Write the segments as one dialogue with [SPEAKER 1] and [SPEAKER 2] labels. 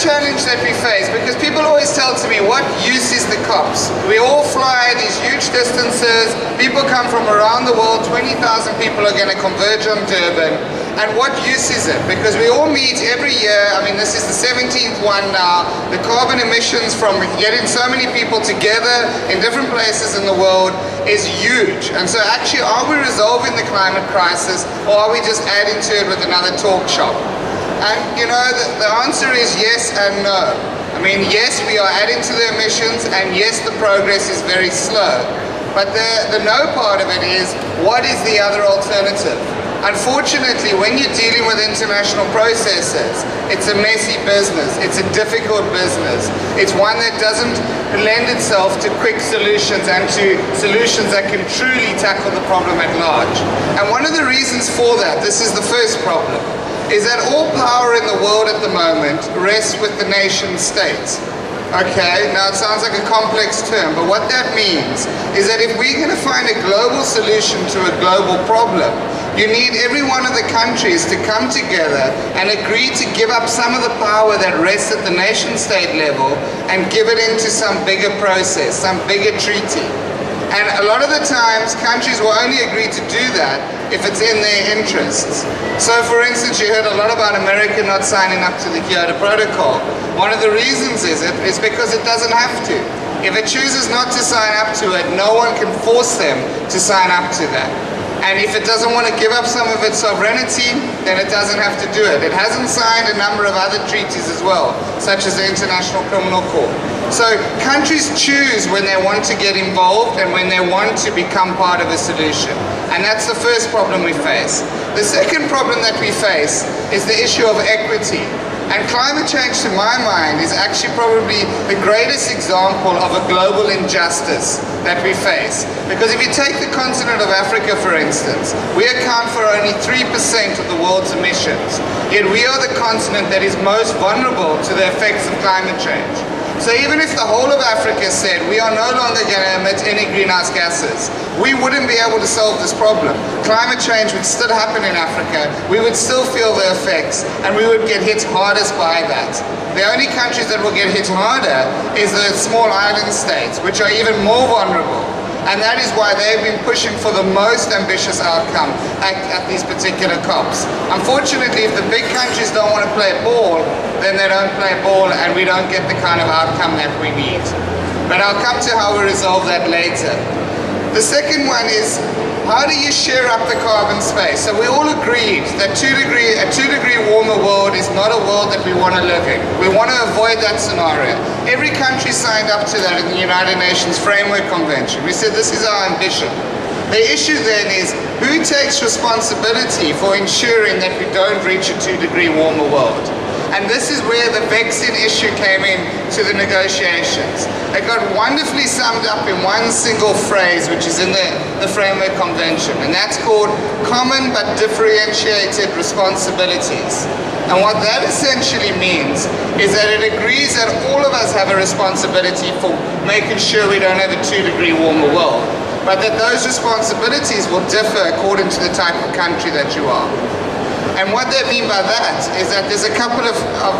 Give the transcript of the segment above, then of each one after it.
[SPEAKER 1] challenge that we face, because people always tell to me, what use is the COPs? We all fly these huge distances, people come from around the world, 20,000 people are going to converge on Durban, and what use is it? Because we all meet every year. I mean, this is the 17th one now. The carbon emissions from getting so many people together in different places in the world is huge. And so actually, are we resolving the climate crisis, or are we just adding to it with another talk shop? And you know, the answer is yes and no. I mean, yes, we are adding to the emissions, and yes, the progress is very slow. But the no part of it is, what is the other alternative? Unfortunately, when you're dealing with international processes, it's a messy business, it's a difficult business. It's one that doesn't lend itself to quick solutions and to solutions that can truly tackle the problem at large. And one of the reasons for that, this is the first problem, is that all power in the world at the moment rests with the nation state. Okay, now it sounds like a complex term, but what that means is that if we're going to find a global solution to a global problem, you need every one of the countries to come together and agree to give up some of the power that rests at the nation state level and give it into some bigger process, some bigger treaty. And a lot of the times, countries will only agree to do that if it's in their interests. So for instance, you heard a lot about America not signing up to the Kyoto Protocol. One of the reasons is because it doesn't have to. If it chooses not to sign up to it, no one can force them to sign up to that. And if it doesn't want to give up some of its sovereignty, then it doesn't have to do it. It hasn't signed a number of other treaties as well, such as the International Criminal Court. So countries choose when they want to get involved and when they want to become part of a solution. And that's the first problem we face. The second problem that we face is the issue of equity. And climate change, to my mind, is actually probably the greatest example of a global injustice that we face. Because if you take the continent of Africa, for instance, we account for only 3% of the world's emissions. Yet we are the continent that is most vulnerable to the effects of climate change. So even if the whole of Africa said we are no longer going to emit any greenhouse gases, we wouldn't be able to solve this problem. Climate change would still happen in Africa, we would still feel the effects, and we would get hit hardest by that. The only countries that will get hit harder is the small island states, which are even more vulnerable. And that is why they've been pushing for the most ambitious outcome at these particular COPs. Unfortunately, if the big countries don't want to play ball, then they don't play ball and we don't get the kind of outcome that we need. But I'll come to how we resolve that later. The second one is, how do you share up the carbon space? So we all agreed that a 2 degree warmer world is not a world that we want to live in. We want to avoid that scenario. Every country signed up to that in the United Nations Framework Convention. We said this is our ambition. The issue then is, who takes responsibility for ensuring that we don't reach a 2 degree warmer world? And this is where the vexing issue came in to the negotiations. It got wonderfully summed up in one single phrase, which is in the Framework Convention, and that's called common but differentiated responsibilities. And what that essentially means is that it agrees that all of us have a responsibility for making sure we don't have a 2 degree warmer world, but that those responsibilities will differ according to the type of country that you are. And what they mean by that is that there's a couple of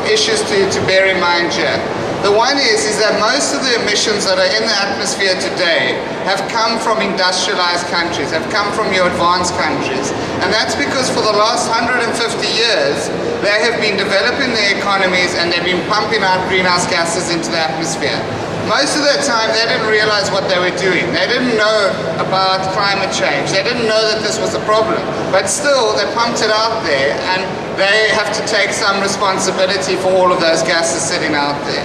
[SPEAKER 1] issues to bear in mind here. The one is that most of the emissions that are in the atmosphere today have come from industrialized countries, have come from your advanced countries. And that's because for the last 150 years, they have been developing their economies and they've been pumping out greenhouse gases into the atmosphere. Most of that time, they didn't realize what they were doing. They didn't know about climate change. They didn't know that this was a problem. But still, they pumped it out there, and they have to take some responsibility for all of those gases sitting out there.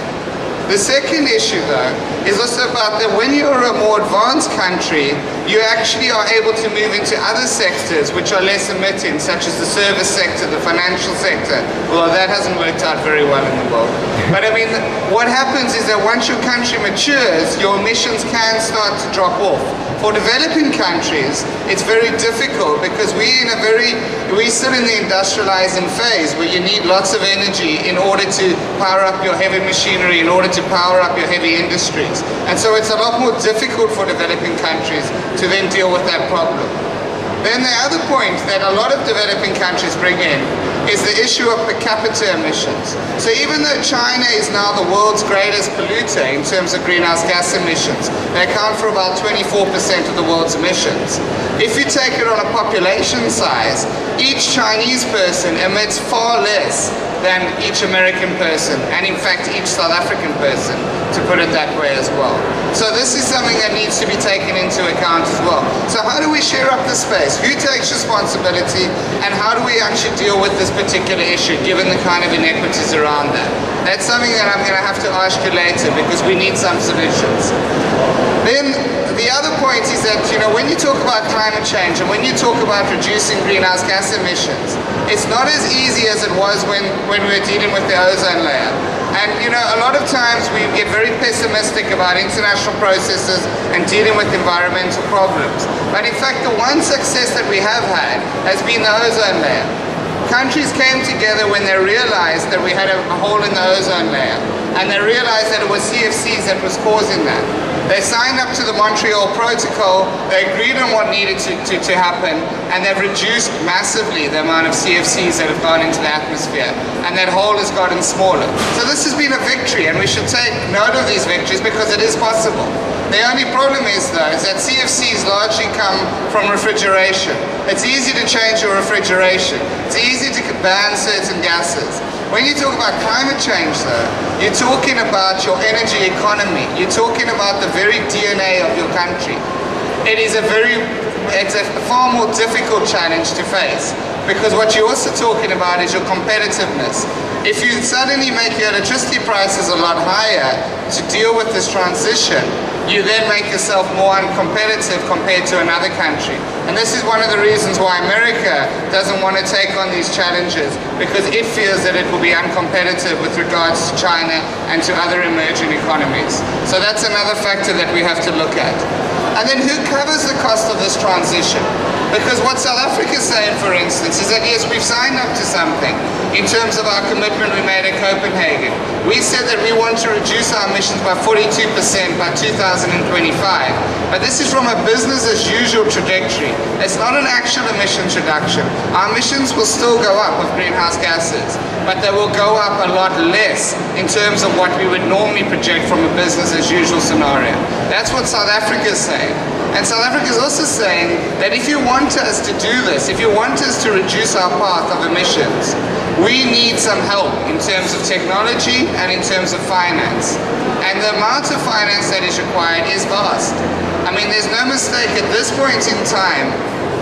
[SPEAKER 1] The second issue, though, is also about that when you're a more advanced country, you actually are able to move into other sectors which are less emitting, such as the service sector, the financial sector, although that hasn't worked out very well in the world. But I mean, what happens is that once your country matures, your emissions can start to drop off. For developing countries, it's very difficult because we're still in the industrializing phase where you need lots of energy in order to power up your heavy machinery, in order to power up your heavy industries. And so it's a lot more difficult for developing countries to then deal with that problem. Then the other point that a lot of developing countries bring in is the issue of per capita emissions. So even though China is now the world's greatest polluter in terms of greenhouse gas emissions, they account for about 24% of the world's emissions. If you take it on a population size, each Chinese person emits far less than each American person, and in fact each South African person, to put it that way as well. So this is something that needs to be taken into account as well. So how do we share up the space? Who takes responsibility, and how do we actually deal with this particular issue given the kind of inequities around that? That's something that I'm going to have to ask you later, because we need some solutions. Then the other point is that, you know, when you talk about climate change and when you talk about reducing greenhouse gas emissions, it's not as easy as it was when we were dealing with the ozone layer. And you know, a lot of times we get very pessimistic about international processes and dealing with environmental problems. But in fact, the one success that we have had has been the ozone layer. Countries came together when they realized that we had a hole in the ozone layer, and they realized that it was CFCs that was causing that. They signed up to the Montreal Protocol, they agreed on what needed to happen, and they've reduced massively the amount of CFCs that have gone into the atmosphere, and that hole has gotten smaller. So this has been a victory, and we should take note of these victories because it is possible. The only problem is, though, is that CFCs largely come from refrigeration. It's easy to change your refrigeration. It's easy to ban certain gases. When you talk about climate change, though, you're talking about your energy economy. You're talking about the very DNA of your country. It's a far more difficult challenge to face, because what you're also talking about is your competitiveness. If you suddenly make your electricity prices a lot higher to deal with this transition, you then make yourself more uncompetitive compared to another country. And this is one of the reasons why America doesn't want to take on these challenges, because it fears that it will be uncompetitive with regards to China and to other emerging economies. So that's another factor that we have to look at. And then who covers the cost of this transition? Because what South Africa is saying, for instance, is that yes, we've signed up to something in terms of our commitment we made at Copenhagen. We said that we want to reduce our emissions by 42% by 2025. But this is from a business as usual trajectory. It's not an actual emissions reduction. Our emissions will still go up with greenhouse gases, but they will go up a lot less in terms of what we would normally project from a business as usual scenario. That's what South Africa is saying. And South Africa is also saying that if you want us to do this, if you want us to reduce our path of emissions, we need some help in terms of technology and in terms of finance. And the amount of finance that is required is vast. I mean, there's no mistake at this point in time,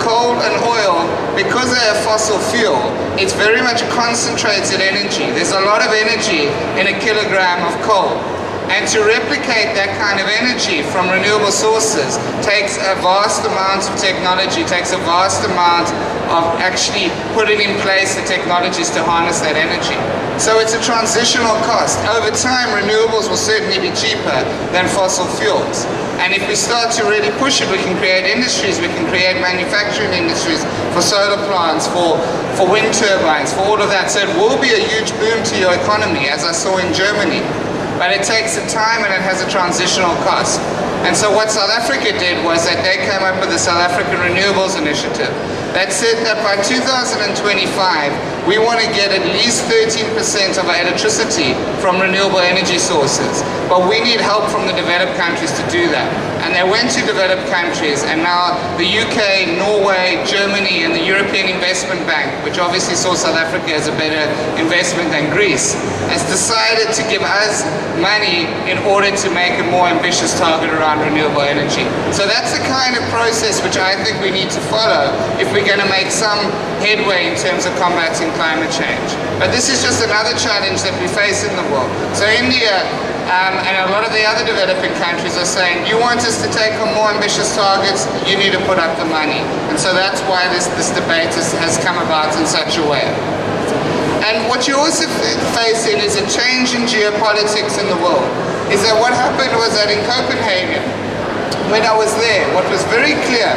[SPEAKER 1] coal and oil, because they're a fossil fuel, it's very much concentrated energy. There's a lot of energy in a kilogram of coal. And to replicate that kind of energy from renewable sources takes a vast amount of technology, takes a vast amount of actually putting in place the technologies to harness that energy. So it's a transitional cost. Over time, renewables will certainly be cheaper than fossil fuels. And if we start to really push it, we can create industries, we can create manufacturing industries for solar plants, for wind turbines, for all of that. So it will be a huge boom to your economy, as I saw in Germany. But it takes some time and it has a transitional cost. And so what South Africa did was that they came up with the South African Renewables Initiative that said that by 2025, we want to get at least 13% of our electricity from renewable energy sources. But we need help from the developed countries to do that. And they went to developed countries, and now the UK, Norway, Germany, and the European Investment Bank, which obviously saw South Africa as a better investment than Greece, has decided to give us money in order to make a more ambitious target around renewable energy. So that's the kind of process which I think we need to follow if we're going to make some headway in terms of combating climate change. But this is just another challenge that we face in the world. So India and a lot of the other developing countries are saying, you want us to take on more ambitious targets, you need to put up the money. And so that's why this debate has come about in such a way. And what you're also facing is a change in geopolitics in the world. Is that what happened was that in Copenhagen, when I was there, what was very clear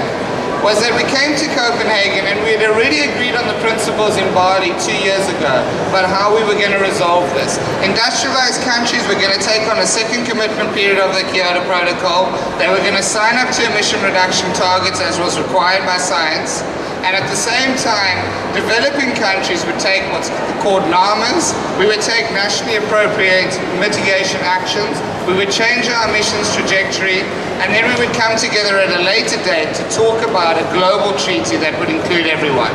[SPEAKER 1] was that we came to Copenhagen and we had already agreed on the principles in Bali 2 years ago about how we were going to resolve this. Industrialized countries were going to take on a second commitment period of the Kyoto Protocol. They were going to sign up to emission reduction targets as was required by science. And at the same time, developing countries would take what's called NAMAs. We would take nationally appropriate mitigation actions. We would change our emissions trajectory, and then we would come together at a later date to talk about a global treaty that would include everyone.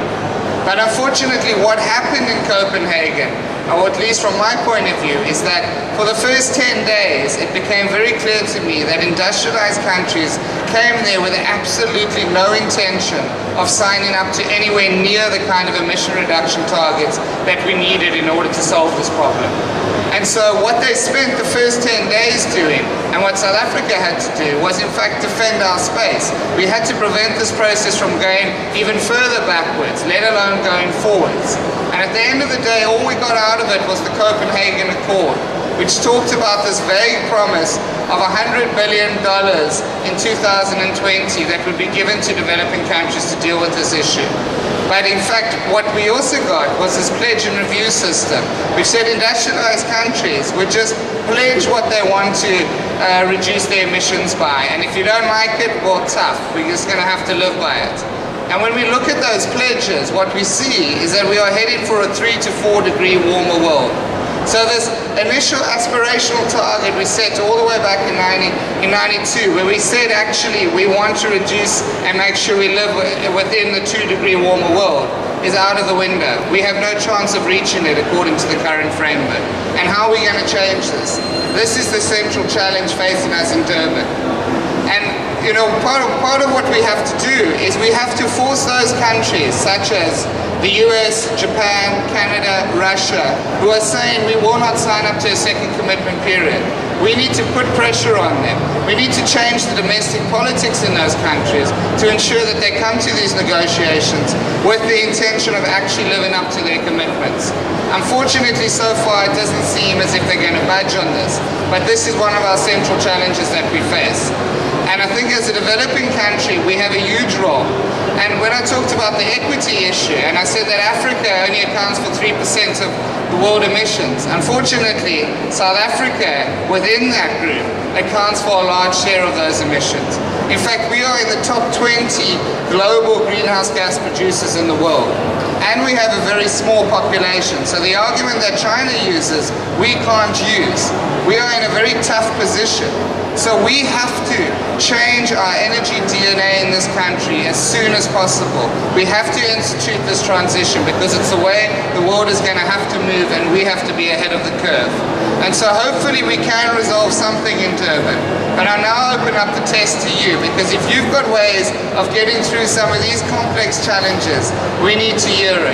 [SPEAKER 1] But unfortunately, what happened in Copenhagen, or at least from my point of view, is that for the first 10 days, it became very clear to me that industrialized countries came there with absolutely no intention of signing up to anywhere near the kind of emission reduction targets that we needed in order to solve this problem. And so what they spent the first 10 days doing, and what South Africa had to do, was in fact defend our space. We had to prevent this process from going even further backwards, let alone going forwards. And at the end of the day, all we got out of it was the Copenhagen Accord, which talked about this vague promise of $100 billion in 2020 that would be given to developing countries to deal with this issue. But in fact, what we also got was this pledge and review system, which said industrialized countries would just pledge what they want to reduce their emissions by. And if you don't like it, well, tough. We're just going to have to live by it. And when we look at those pledges, what we see is that we are headed for a 3 to 4 degree warmer world. So this initial aspirational target we set all the way back in 92, where we said actually we want to reduce and make sure we live within the 2 degree warmer world, is out of the window. We have no chance of reaching it according to the current framework. And how are we going to change this? This is the central challenge facing us in Durban. And you know, part of what we have to do is we have to force those countries such as the US, Japan, Canada, Russia, who are saying we will not sign up to a second commitment period. We need to put pressure on them. We need to change the domestic politics in those countries to ensure that they come to these negotiations with the intention of actually living up to their commitments. Unfortunately, so far, it doesn't seem as if they're going to budge on this, but this is one of our central challenges that we face. And I think as a developing country, we have a huge role. And when I talked about the equity issue, and I said that Africa only accounts for 3% of the world emissions, unfortunately, South Africa, within that group, accounts for a large share of those emissions. In fact, we are in the top 20 global greenhouse gas producers in the world. And we have a very small population. So the argument that China uses, we can't use. We are in a very tough position. So we have to change our energy DNA in this country as soon as possible. We have to institute this transition because it's the way the world is going to have to move, and we have to be ahead of the curve. And so hopefully we can resolve something in Durban. But I'll now open up the test to you, because if you've got ways of getting through some of these complex challenges, we need to hear it.